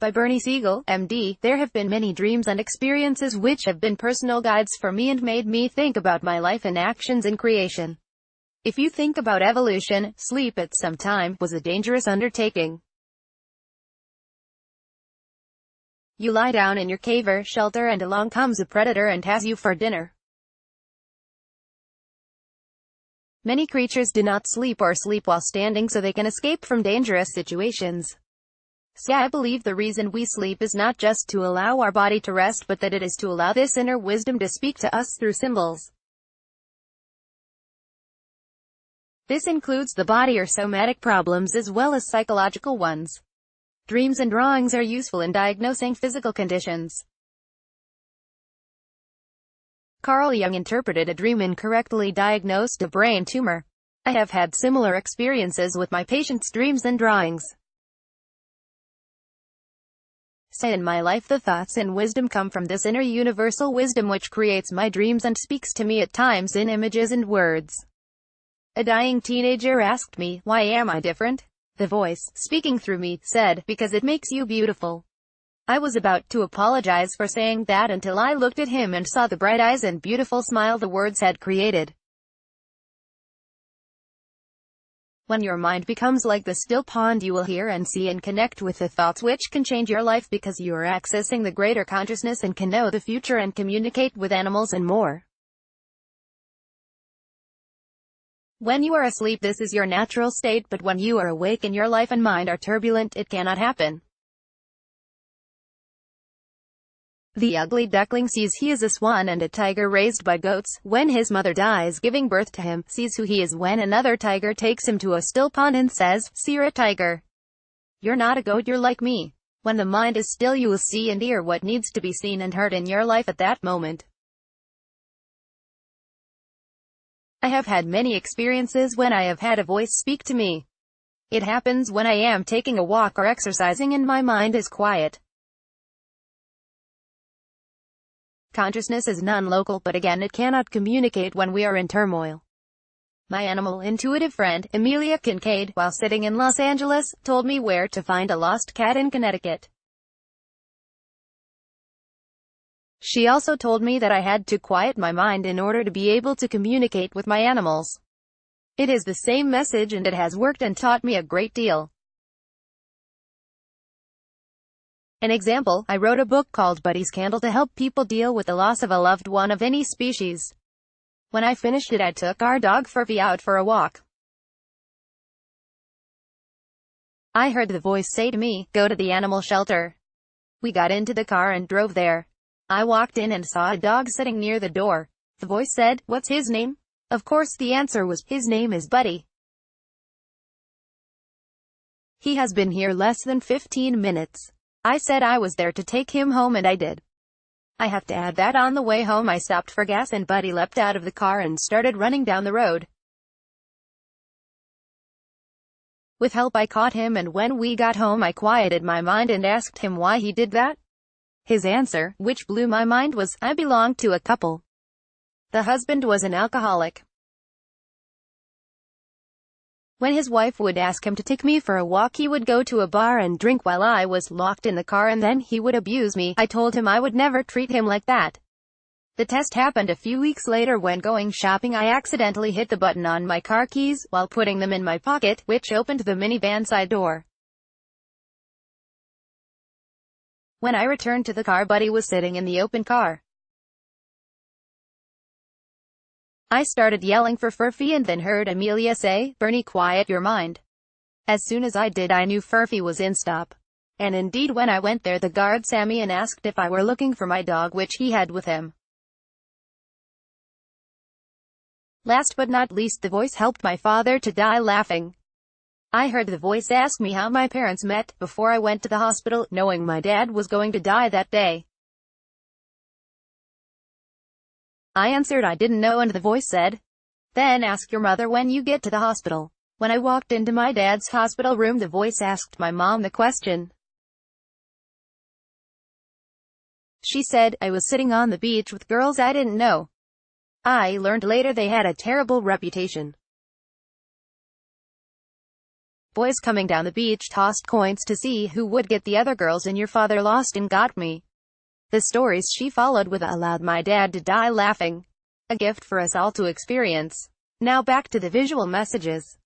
By Bernie Siegel, MD. There have been many dreams and experiences which have been personal guides for me and made me think about my life and actions in creation. If you think about evolution, sleep at some time was a dangerous undertaking. You lie down in your cave or shelter and along comes a predator and has you for dinner. Many creatures do not sleep or sleep while standing so they can escape from dangerous situations. So I believe the reason we sleep is not just to allow our body to rest but that it is to allow this inner wisdom to speak to us through symbols. This includes the body or somatic problems as well as psychological ones. Dreams and drawings are useful in diagnosing physical conditions. Carl Jung interpreted a dream incorrectly diagnosed a brain tumor. I have had similar experiences with my patients' dreams and drawings. So in my life the thoughts and wisdom come from this inner universal wisdom which creates my dreams and speaks to me at times in images and words. A dying teenager asked me, "Why am I different?" The voice, speaking through me, said, "Because it makes you beautiful." I was about to apologize for saying that until I looked at him and saw the bright eyes and beautiful smile the words had created. When your mind becomes like the still pond, you will hear and see and connect with the thoughts which can change your life because you are accessing the greater consciousness and can know the future and communicate with animals and more. When you are asleep, this is your natural state, but when you are awake and your life and mind are turbulent, it cannot happen. The ugly duckling sees he is a swan and a tiger raised by goats. When his mother dies giving birth to him, sees who he is when another tiger takes him to a still pond and says, "See, you're a tiger. You're not a goat, you're like me." When the mind is still, you will see and hear what needs to be seen and heard in your life at that moment. I have had many experiences when I have had a voice speak to me. It happens when I am taking a walk or exercising and my mind is quiet. Consciousness is non-local, but again it cannot communicate when we are in turmoil. My animal intuitive friend, Amelia Kincaid, while sitting in Los Angeles, told me where to find a lost cat in Connecticut. She also told me that I had to quiet my mind in order to be able to communicate with my animals. It is the same message and it has worked and taught me a great deal. An example, I wrote a book called Buddy's Candle to help people deal with the loss of a loved one of any species. When I finished it, I took our dog Furphy out for a walk. I heard the voice say to me, "Go to the animal shelter." We got into the car and drove there. I walked in and saw a dog sitting near the door. The voice said, "What's his name?" Of course the answer was, "His name is Buddy. He has been here less than 15 minutes. I said I was there to take him home and I did. I have to add that on the way home I stopped for gas and Buddy leapt out of the car and started running down the road. With help I caught him and when we got home I quieted my mind and asked him why he did that. His answer, which blew my mind, was, "I belonged to a couple. The husband was an alcoholic. When his wife would ask him to take me for a walk, he would go to a bar and drink while I was locked in the car and then he would abuse me. I told him I would never treat him like that." The test happened a few weeks later when going shopping I accidentally hit the button on my car keys while putting them in my pocket, which opened the minivan side door. When I returned to the car, Buddy was sitting in the open car. I started yelling for Furphy and then heard Amelia say, "Bernie, quiet your mind." As soon as I did, I knew Furphy was in stop. And indeed when I went there, the guard saw me and asked if I were looking for my dog, which he had with him. Last but not least, the voice helped my father to die laughing. I heard the voice ask me how my parents met, before I went to the hospital, knowing my dad was going to die that day. I answered I didn't know and the voice said, "Then ask your mother when you get to the hospital." When I walked into my dad's hospital room, the voice asked my mom the question. She said, "I was sitting on the beach with girls I didn't know. I learned later they had a terrible reputation. Boys coming down the beach tossed coins to see who would get the other girls, and your father lost and got me. The stories she followed with allowed my dad to die laughing. A gift for us all to experience. Now back to the visual messages.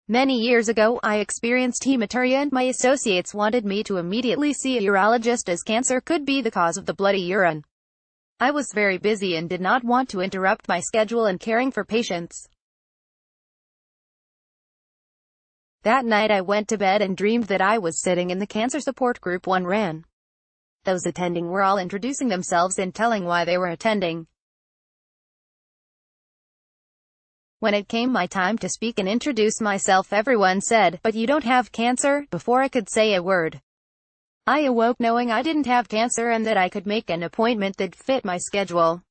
Many years ago, I experienced hematuria and my associates wanted me to immediately see a urologist as cancer could be the cause of the bloody urine. I was very busy and did not want to interrupt my schedule in caring for patients. That night I went to bed and dreamed that I was sitting in the cancer support group one ran. Those attending were all introducing themselves and telling why they were attending. When it came my time to speak and introduce myself, everyone said, "But you don't have cancer," before I could say a word. I awoke knowing I didn't have cancer and that I could make an appointment that fit my schedule.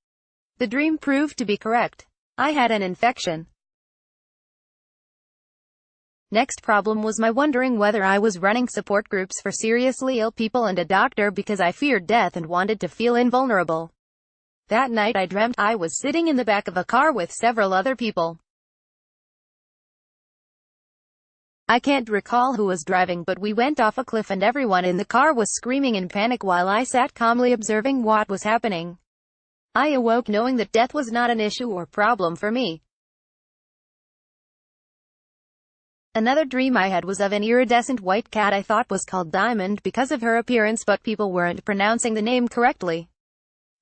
The dream proved to be correct. I had an infection. Next problem was my wondering whether I was running support groups for seriously ill people and a doctor because I feared death and wanted to feel invulnerable. That night I dreamt I was sitting in the back of a car with several other people. I can't recall who was driving, but we went off a cliff and everyone in the car was screaming in panic while I sat calmly observing what was happening. I awoke knowing that death was not an issue or problem for me. Another dream I had was of an iridescent white cat I thought was called Diamond because of her appearance, but people weren't pronouncing the name correctly.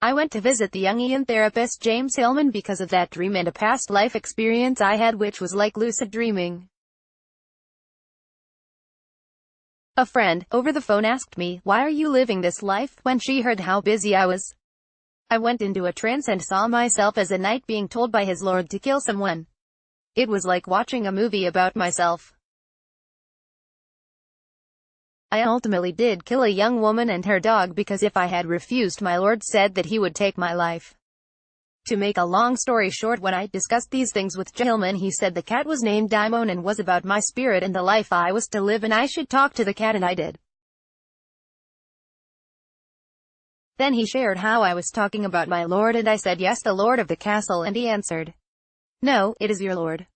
I went to visit the Jungian therapist James Hillman because of that dream and a past life experience I had which was like lucid dreaming. A friend, over the phone, asked me, "Why are you living this life?" when she heard how busy I was. I went into a trance and saw myself as a knight being told by his lord to kill someone. It was like watching a movie about myself. I ultimately did kill a young woman and her dog because if I had refused, my lord said that he would take my life. To make a long story short, when I discussed these things with Hillman, he said the cat was named Daimon and was about my spirit and the life I was to live, and I should talk to the cat, and I did. Then he shared how I was talking about my lord and I said, "Yes, the lord of the castle," and he answered, "No, it is your lord."